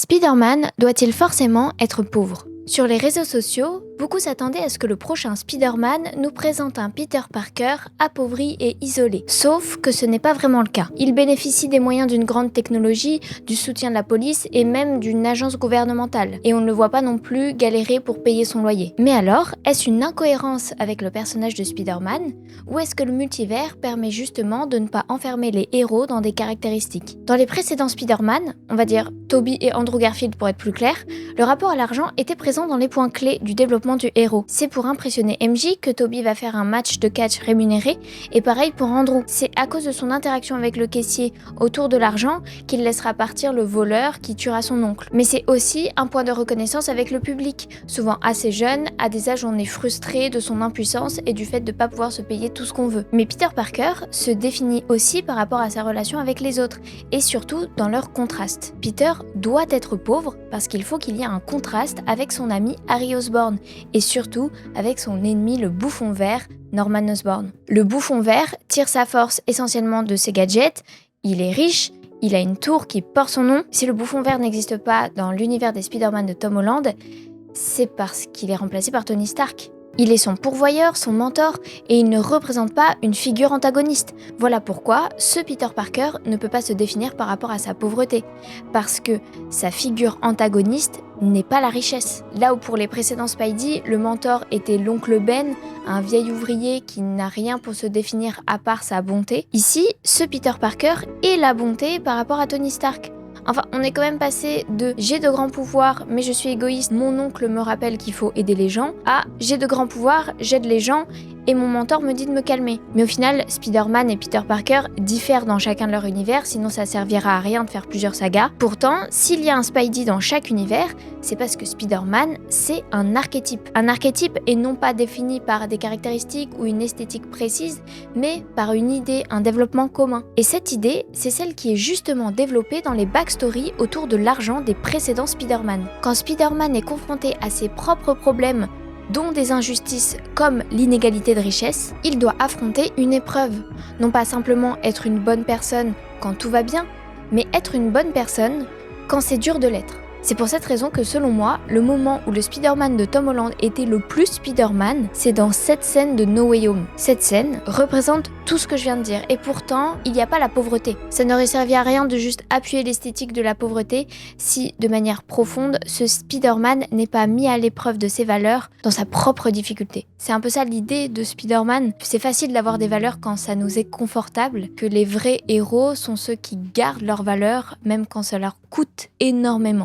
Spider-Man doit-il forcément être pauvre? Sur les réseaux sociaux, beaucoup s'attendaient à ce que le prochain Spider-Man nous présente un Peter Parker appauvri et isolé. Sauf que ce n'est pas vraiment le cas. Il bénéficie des moyens d'une grande technologie, du soutien de la police et même d'une agence gouvernementale. Et on ne le voit pas non plus galérer pour payer son loyer. Mais alors, est-ce une incohérence avec le personnage de Spider-Man? Ou est-ce que le multivers permet justement de ne pas enfermer les héros dans des caractéristiques? Dans les précédents Spider-Man, on va dire Tobey et Andrew Garfield pour être plus clair, le rapport à l'argent était présent dans les points clés du développement du héros. C'est pour impressionner MJ que Tobey va faire un match de catch rémunéré, et pareil pour Andrew. C'est à cause de son interaction avec le caissier autour de l'argent qu'il laissera partir le voleur qui tuera son oncle. Mais c'est aussi un point de reconnaissance avec le public, souvent assez jeune, à des âges où on est frustré de son impuissance et du fait de ne pas pouvoir se payer tout ce qu'on veut. Mais Peter Parker se définit aussi par rapport à sa relation avec les autres, et surtout dans leur contraste. Peter doit être pauvre parce qu'il faut qu'il y ait un contraste avec son ami Harry Osborn, et surtout avec son ennemi le bouffon vert, Norman Osborn. Le bouffon vert tire sa force essentiellement de ses gadgets, il est riche, il a une tour qui porte son nom. Si le bouffon vert n'existe pas dans l'univers des Spider-Man de Tom Holland, c'est parce qu'il est remplacé par Tony Stark. Il est son pourvoyeur, son mentor, et il ne représente pas une figure antagoniste. Voilà pourquoi ce Peter Parker ne peut pas se définir par rapport à sa pauvreté, parce que sa figure antagoniste n'est pas la richesse. Là où pour les précédents Spidey, le mentor était l'oncle Ben, un vieil ouvrier qui n'a rien pour se définir à part sa bonté, ici, ce Peter Parker est la bonté par rapport à Tony Stark. Enfin, on est quand même passé de « j'ai de grands pouvoirs, mais je suis égoïste, mon oncle me rappelle qu'il faut aider les gens » à « j'ai de grands pouvoirs, j'aide les gens, et mon mentor me dit de me calmer ». Mais au final, Spider-Man et Peter Parker diffèrent dans chacun de leur univers, sinon ça servira à rien de faire plusieurs sagas. Pourtant, s'il y a un Spidey dans chaque univers, c'est parce que Spider-Man, c'est un archétype. Un archétype est non pas défini par des caractéristiques ou une esthétique précise, mais par une idée, un développement commun. Et cette idée, c'est celle qui est justement développée dans les backstories autour de l'argent des précédents Spider-Man. Quand Spider-Man est confronté à ses propres problèmes, dont des injustices comme l'inégalité de richesse, il doit affronter une épreuve. Non pas simplement être une bonne personne quand tout va bien, mais être une bonne personne quand c'est dur de l'être. C'est pour cette raison que selon moi, le moment où le Spider-Man de Tom Holland était le plus Spider-Man, c'est dans cette scène de No Way Home. Cette scène représente tout ce que je viens de dire, et pourtant, il n'y a pas la pauvreté. Ça n'aurait servi à rien de juste appuyer l'esthétique de la pauvreté si, de manière profonde, ce Spider-Man n'est pas mis à l'épreuve de ses valeurs dans sa propre difficulté. C'est un peu ça l'idée de Spider-Man. C'est facile d'avoir des valeurs quand ça nous est confortable, que les vrais héros sont ceux qui gardent leurs valeurs, même quand ça leur coûte énormément.